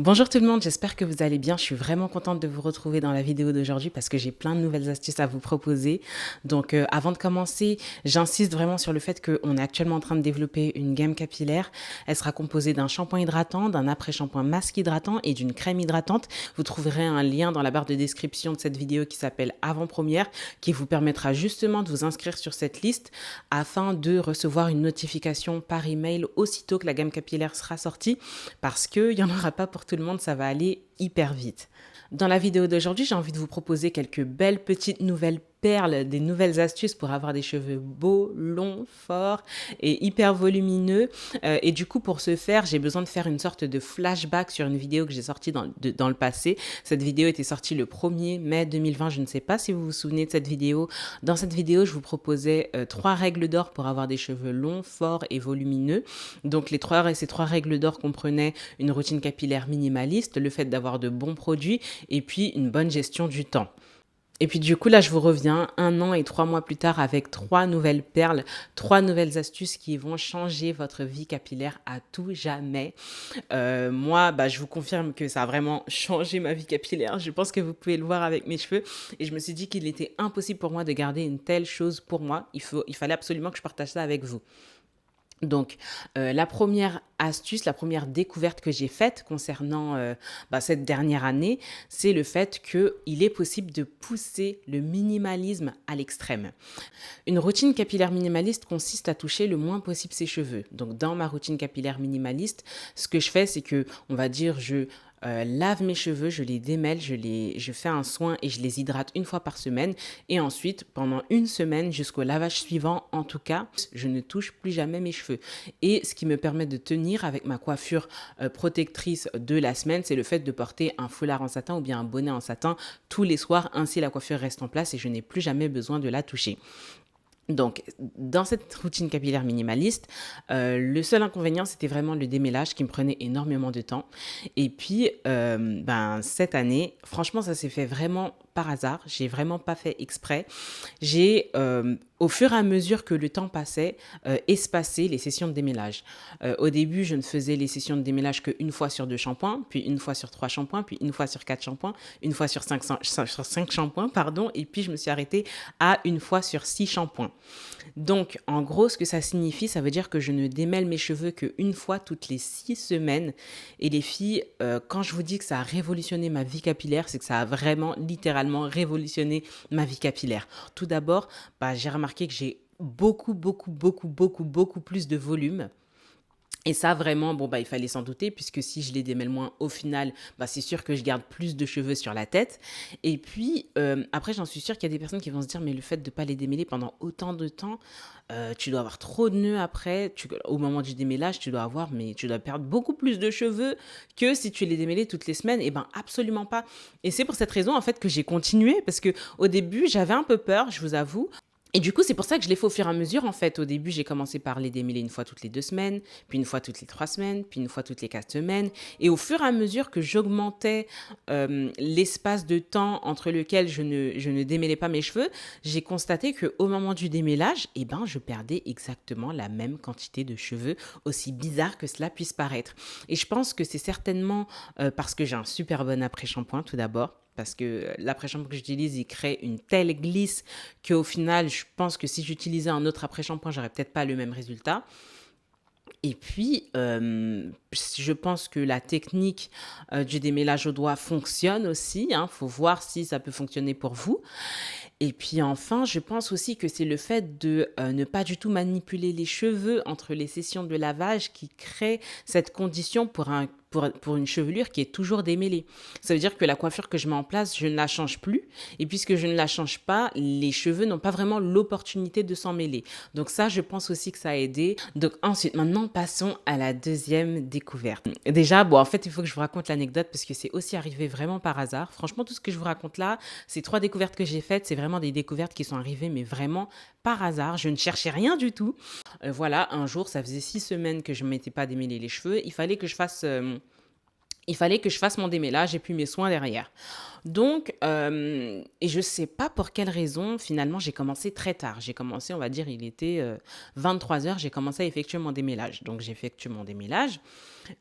Bonjour tout le monde, j'espère que vous allez bien. Je suis vraiment contente de vous retrouver dans la vidéo d'aujourd'hui parce que j'ai plein de nouvelles astuces à vous proposer. Donc avant de commencer, j'insiste vraiment sur le fait qu'on est actuellement en train de développer une gamme capillaire. Elle sera composée d'un shampoing hydratant, d'un après-shampoing masque hydratant et d'une crème hydratante. Vous trouverez un lien dans la barre de description de cette vidéo qui s'appelle Avant-première, qui vous permettra justement de vous inscrire sur cette liste afin de recevoir une notification par email aussitôt que la gamme capillaire sera sortie, parce qu'il n'y en aura pas pour tout le monde, ça va aller hyper vite. Dans la vidéo d'aujourd'hui, j'ai envie de vous proposer quelques belles petites nouvelles perles, des nouvelles astuces pour avoir des cheveux beaux, longs, forts et hyper volumineux. Et du coup, pour ce faire, j'ai besoin de faire une sorte de flashback sur une vidéo que j'ai sortie dans le passé. Cette vidéo était sortie le 1er mai 2020. Je ne sais pas si vous vous souvenez de cette vidéo. Dans cette vidéo, je vous proposais 3 règles d'or pour avoir des cheveux longs, forts et volumineux. Donc ces trois règles d'or comprenaient une routine capillaire minimaliste, le fait d'avoir de bons produits et puis une bonne gestion du temps. Et puis du coup, là, je vous reviens 1 an et 3 mois plus tard avec 3 nouvelles perles, 3 nouvelles astuces qui vont changer votre vie capillaire à tout jamais. Moi, je vous confirme que ça a vraiment changé ma vie capillaire. Je pense que vous pouvez le voir avec mes cheveux. Et je me suis dit qu'il était impossible pour moi de garder une telle chose pour moi. Il fallait absolument que je partage ça avec vous. Donc, la première astuce, la première découverte que j'ai faite concernant cette dernière année, c'est le fait qu'il est possible de pousser le minimalisme à l'extrême. Une routine capillaire minimaliste consiste à toucher le moins possible ses cheveux. Donc, dans ma routine capillaire minimaliste, ce que je fais, c'est que, on va dire, je lave mes cheveux, je les démêle, je fais un soin et je les hydrate une fois par semaine. Et ensuite, pendant une semaine, jusqu'au lavage suivant, en tout cas, je ne touche plus jamais mes cheveux. Et ce qui me permet de tenir avec ma coiffure protectrice de la semaine, c'est le fait de porter un foulard en satin ou bien un bonnet en satin tous les soirs. Ainsi, la coiffure reste en place et je n'ai plus jamais besoin de la toucher. Donc, dans cette routine capillaire minimaliste, le seul inconvénient, c'était vraiment le démêlage qui me prenait énormément de temps. Et puis, cette année, franchement, ça s'est fait vraiment par hasard. J'ai vraiment pas fait exprès. J'ai, au fur et à mesure que le temps passait, espacé les sessions de démêlage. Au début, je ne faisais les sessions de démêlage qu'une fois sur 2 shampoings, puis une fois sur 3 shampoings, puis une fois sur 4 shampoings, une fois sur 5 shampoings, pardon, et puis je me suis arrêtée à une fois sur 6 shampoings. Donc, en gros, ce que ça signifie, ça veut dire que je ne démêle mes cheveux qu'une fois toutes les 6 semaines. Et les filles, quand je vous dis que ça a révolutionné ma vie capillaire, c'est que ça a vraiment, littéralement révolutionné ma vie capillaire. Tout d'abord, j'ai remarqué que j'ai beaucoup plus de volume. Et ça, vraiment, il fallait s'en douter, puisque si je les démêle moins, au final, c'est sûr que je garde plus de cheveux sur la tête. Et puis, après, j'en suis sûre qu'il y a des personnes qui vont se dire, mais le fait de ne pas les démêler pendant autant de temps, tu dois avoir trop de nœuds après. Au moment du démêlage, tu dois perdre beaucoup plus de cheveux que si tu les démêlais toutes les semaines. Eh bien, absolument pas. Et c'est pour cette raison, en fait, que j'ai continué, parce que au début, j'avais un peu peur, je vous avoue. Et du coup, c'est pour ça que je l'ai fait au fur et à mesure, en fait. Au début, j'ai commencé par les démêler une fois toutes les 2 semaines, puis une fois toutes les 3 semaines, puis une fois toutes les 4 semaines. Et au fur et à mesure que j'augmentais l'espace de temps entre lequel je ne démêlais pas mes cheveux, j'ai constaté qu'au moment du démêlage, je perdais exactement la même quantité de cheveux, aussi bizarre que cela puisse paraître. Et je pense que c'est certainement parce que j'ai un super bon après-shampoing, tout d'abord. Parce que l'après-shampoing que j'utilise, il crée une telle glisse qu'au final, je pense que si j'utilisais un autre après-shampoing, j'aurais peut-être pas le même résultat. Et puis, je pense que la technique du démêlage au doigt fonctionne aussi. Faut voir si ça peut fonctionner pour vous. Et puis enfin, je pense aussi que c'est le fait de ne pas du tout manipuler les cheveux entre les sessions de lavage qui crée cette condition pour une chevelure qui est toujours démêlée. Ça veut dire que la coiffure que je mets en place, je ne la change plus. Et puisque je ne la change pas, les cheveux n'ont pas vraiment l'opportunité de s'en mêler. Donc ça, je pense aussi que ça a aidé. Donc ensuite, maintenant, passons à la deuxième découverte. Déjà, en fait, il faut que je vous raconte l'anecdote parce que c'est aussi arrivé vraiment par hasard. Franchement, tout ce que je vous raconte là, ces 3 découvertes que j'ai faites, c'est vraiment des découvertes qui sont arrivées, mais vraiment par hasard. Je ne cherchais rien du tout. Voilà, un jour, ça faisait 6 semaines que je ne m'étais pas démêlé les cheveux. Il fallait que je fasse il fallait que je fasse mon démêlage et puis mes soins derrière. Donc, et je sais pas pour quelle raison, finalement, j'ai commencé très tard. J'ai commencé, on va dire, il était 23 heures, j'ai commencé à effectuer mon démêlage. Donc, j'effectue mon démêlage,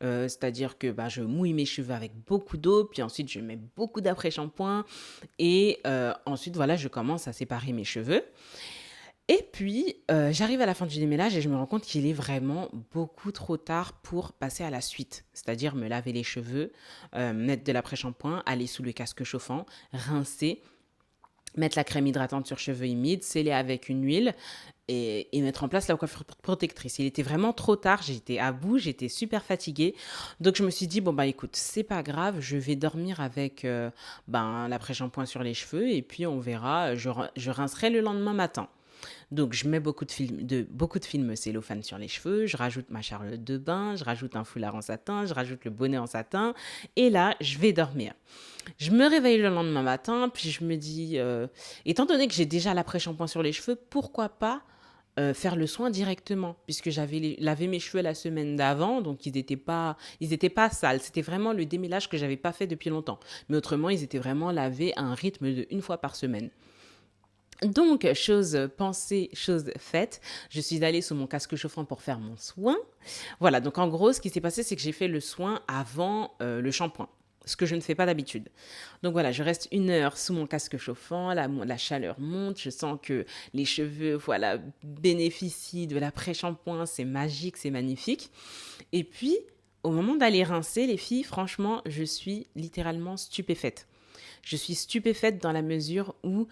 c'est-à-dire que bah, je mouille mes cheveux avec beaucoup d'eau, puis ensuite, je mets beaucoup d'après-shampoing, et ensuite, voilà, je commence à séparer mes cheveux. Et puis, j'arrive à la fin du démêlage et je me rends compte qu'il est vraiment beaucoup trop tard pour passer à la suite. C'est-à-dire me laver les cheveux, mettre de l'après-shampoing, aller sous le casque chauffant, rincer, mettre la crème hydratante sur cheveux humides, sceller avec une huile et mettre en place la coiffure protectrice. Il était vraiment trop tard, j'étais à bout, j'étais super fatiguée. Donc je me suis dit, bon bah écoute, c'est pas grave, je vais dormir avec l'après-shampoing sur les cheveux et puis on verra, je rincerai le lendemain matin. Donc, je mets beaucoup de films cellophane sur les cheveux, je rajoute ma charlotte de bain, je rajoute un foulard en satin, je rajoute le bonnet en satin, et là, je vais dormir. Je me réveille le lendemain matin, puis je me dis, étant donné que j'ai déjà l'après-shampoing sur les cheveux, pourquoi pas faire le soin directement, puisque j'avais lavé mes cheveux la semaine d'avant, donc ils étaient pas sales. C'était vraiment le démêlage que j'avais pas fait depuis longtemps. Mais autrement, ils étaient vraiment lavés à un rythme de une fois par semaine. Donc, chose pensée, chose faite, je suis allée sous mon casque chauffant pour faire mon soin. Voilà, donc en gros, ce qui s'est passé, c'est que j'ai fait le soin avant le shampoing, ce que je ne fais pas d'habitude. Donc voilà, je reste 1 heure sous mon casque chauffant, la chaleur monte, je sens que les cheveux, voilà, bénéficient de l'après-shampoing, c'est magique, c'est magnifique. Et puis, au moment d'aller rincer, les filles, franchement, je suis littéralement stupéfaite. Je suis stupéfaite dans la mesure où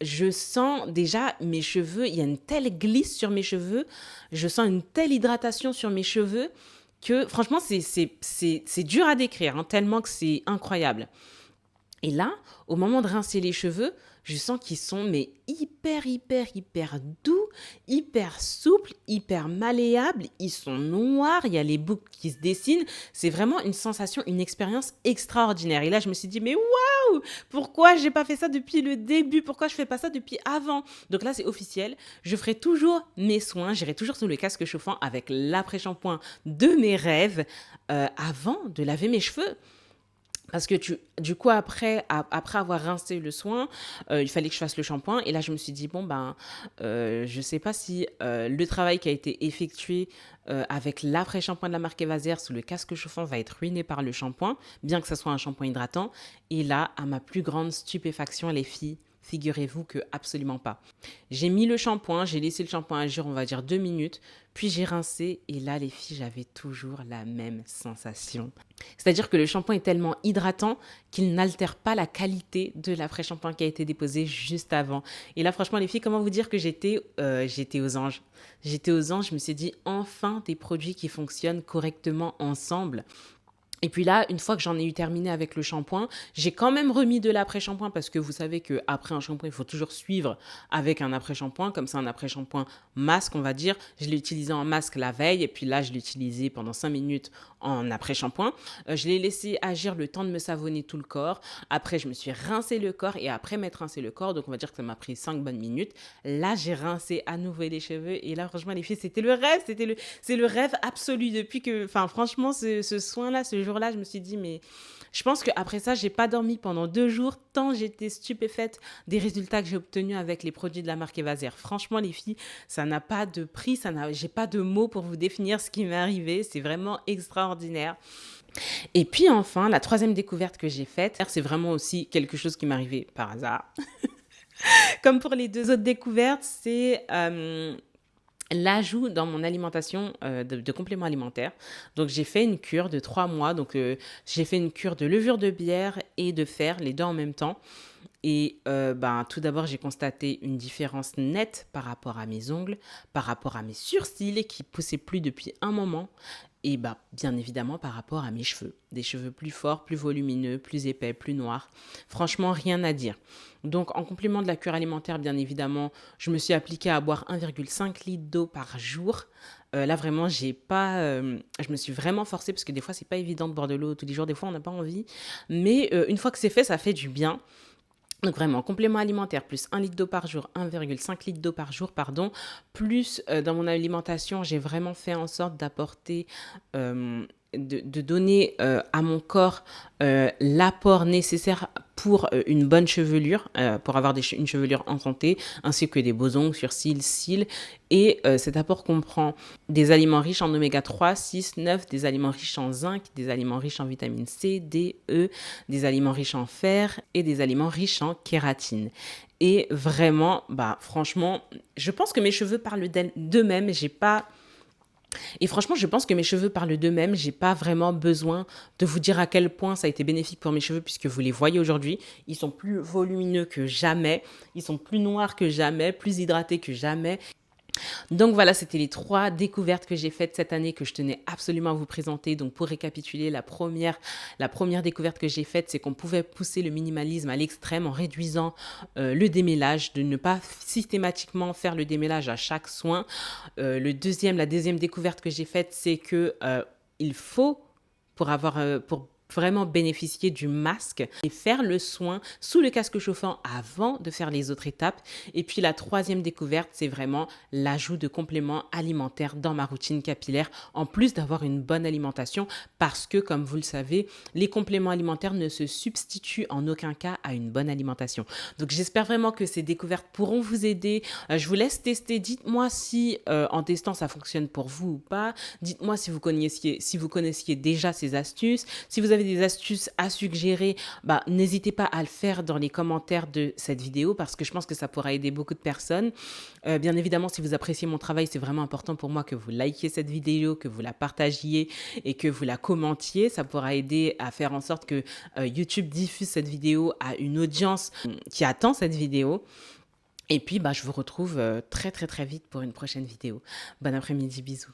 je sens déjà mes cheveux, il y a une telle glisse sur mes cheveux, je sens une telle hydratation sur mes cheveux que franchement, c'est dur à décrire, hein, tellement que c'est incroyable. Et là, au moment de rincer les cheveux, je sens qu'ils sont mais hyper doux, hyper souples, hyper malléables. Ils sont noirs, il y a les boucles qui se dessinent. C'est vraiment une sensation, une expérience extraordinaire. Et là, je me suis dit, mais waouh, pourquoi j'ai pas fait ça depuis le début? Pourquoi je fais pas ça depuis avant? Donc là, c'est officiel. Je ferai toujours mes soins. J'irai toujours sous le casque chauffant avec l'après-shampoing de mes rêves avant de laver mes cheveux. Parce que du coup, après avoir rincé le soin, il fallait que je fasse le shampoing. Et là, je me suis dit, bon, je ne sais pas si le travail qui a été effectué avec l'après-shampoing de la marque Evaser sous le casque chauffant va être ruiné par le shampoing, bien que ce soit un shampoing hydratant. Et là, à ma plus grande stupéfaction, les filles, figurez-vous que absolument pas. J'ai mis le shampoing, j'ai laissé le shampoing agir, on va dire 2 minutes, puis j'ai rincé et là, les filles, j'avais toujours la même sensation. C'est-à-dire que le shampoing est tellement hydratant qu'il n'altère pas la qualité de l'après-shampoing qui a été déposé juste avant. Et là, franchement, les filles, comment vous dire que j'étais aux anges. J'étais aux anges, je me suis dit, enfin, des produits qui fonctionnent correctement ensemble. Et puis là, une fois que j'en ai eu terminé avec le shampoing, j'ai quand même remis de l'après-shampoing parce que vous savez qu'après un shampoing, il faut toujours suivre avec un après-shampoing. Comme ça, un après-shampoing masque, on va dire. Je l'ai utilisé en masque la veille et puis là, je l'ai utilisé pendant 5 minutes en après-shampoing. Je l'ai laissé agir le temps de me savonner tout le corps. Après, je me suis rincé le corps et après m'être rincé le corps, donc on va dire que ça m'a pris 5 bonnes minutes. Là, j'ai rincé à nouveau les cheveux et là, franchement, les filles, c'était le rêve. C'est le rêve absolu depuis que, enfin, franchement, ce soin-là, ce jour-là, je me suis dit, mais je pense qu'après ça, j'ai pas dormi pendant 2 jours, tant j'étais stupéfaite des résultats que j'ai obtenus avec les produits de la marque Evaser. Franchement, les filles, ça n'a pas de prix, j'ai pas de mots pour vous définir ce qui m'est arrivé. C'est vraiment extraordinaire. Et puis enfin, la troisième découverte que j'ai faite, c'est vraiment aussi quelque chose qui m'est arrivé par hasard. Comme pour les 2 autres découvertes, c'est l'ajout dans mon alimentation de compléments alimentaires. Donc, j'ai fait une cure de 3 mois. Donc, j'ai fait une cure de levure de bière et de fer, les deux en même temps. Et tout d'abord, j'ai constaté une différence nette par rapport à mes ongles, par rapport à mes sourcils qui poussaient plus depuis un moment. Et bien évidemment par rapport à mes cheveux. Des cheveux plus forts, plus volumineux, plus épais, plus noirs. Franchement, rien à dire. Donc, en complément de la cure alimentaire, bien évidemment, je me suis appliquée à boire 1,5 litre d'eau par jour. Là, vraiment, je me suis vraiment forcée parce que des fois, c'est pas évident de boire de l'eau tous les jours. Des fois, on n'a pas envie. Mais une fois que c'est fait, ça fait du bien. Donc vraiment, complément alimentaire, plus 1 litre d'eau par jour, 1,5 litre d'eau par jour, pardon. Plus dans mon alimentation, j'ai vraiment fait en sorte d'apporter de donner à mon corps l'apport nécessaire pour une bonne chevelure, pour avoir une chevelure en santé, ainsi que des beaux ongles, sourcils, cils. Et cet apport comprend des aliments riches en oméga 3, 6, 9, des aliments riches en zinc, des aliments riches en vitamine C, D, E, des aliments riches en fer et des aliments riches en kératine. Et vraiment, bah franchement, je pense que mes cheveux parlent d'eux-mêmes. Et franchement, je pense que mes cheveux parlent d'eux-mêmes. J'ai pas vraiment besoin de vous dire à quel point ça a été bénéfique pour mes cheveux, puisque vous les voyez aujourd'hui. Ils sont plus volumineux que jamais. Ils sont plus noirs que jamais, plus hydratés que jamais. Donc voilà, c'était les 3 découvertes que j'ai faites cette année que je tenais absolument à vous présenter. Donc pour récapituler, la première découverte que j'ai faite, c'est qu'on pouvait pousser le minimalisme à l'extrême en réduisant le démêlage, de ne pas systématiquement faire le démêlage à chaque soin. La deuxième découverte que j'ai faite, c'est que il faut pour vraiment bénéficier du masque et faire le soin sous le casque chauffant avant de faire les autres étapes. Et puis la troisième découverte, c'est vraiment l'ajout de compléments alimentaires dans ma routine capillaire, en plus d'avoir une bonne alimentation, parce que comme vous le savez, les compléments alimentaires ne se substituent en aucun cas à une bonne alimentation. Donc j'espère vraiment que ces découvertes pourront vous aider. Je vous laisse tester. Dites-moi si en testant ça fonctionne pour vous ou pas. Dites-moi si vous connaissiez déjà ces astuces. Si vous avez des astuces à suggérer, bah, n'hésitez pas à le faire dans les commentaires de cette vidéo, parce que je pense que ça pourra aider beaucoup de personnes. Bien évidemment, si vous appréciez mon travail, c'est vraiment important pour moi que vous likiez cette vidéo, que vous la partagiez et que vous la commentiez. Ça pourra aider à faire en sorte que YouTube diffuse cette vidéo à une audience qui attend cette vidéo. Et puis, bah, je vous retrouve très très très vite pour une prochaine vidéo. Bon après-midi, bisous.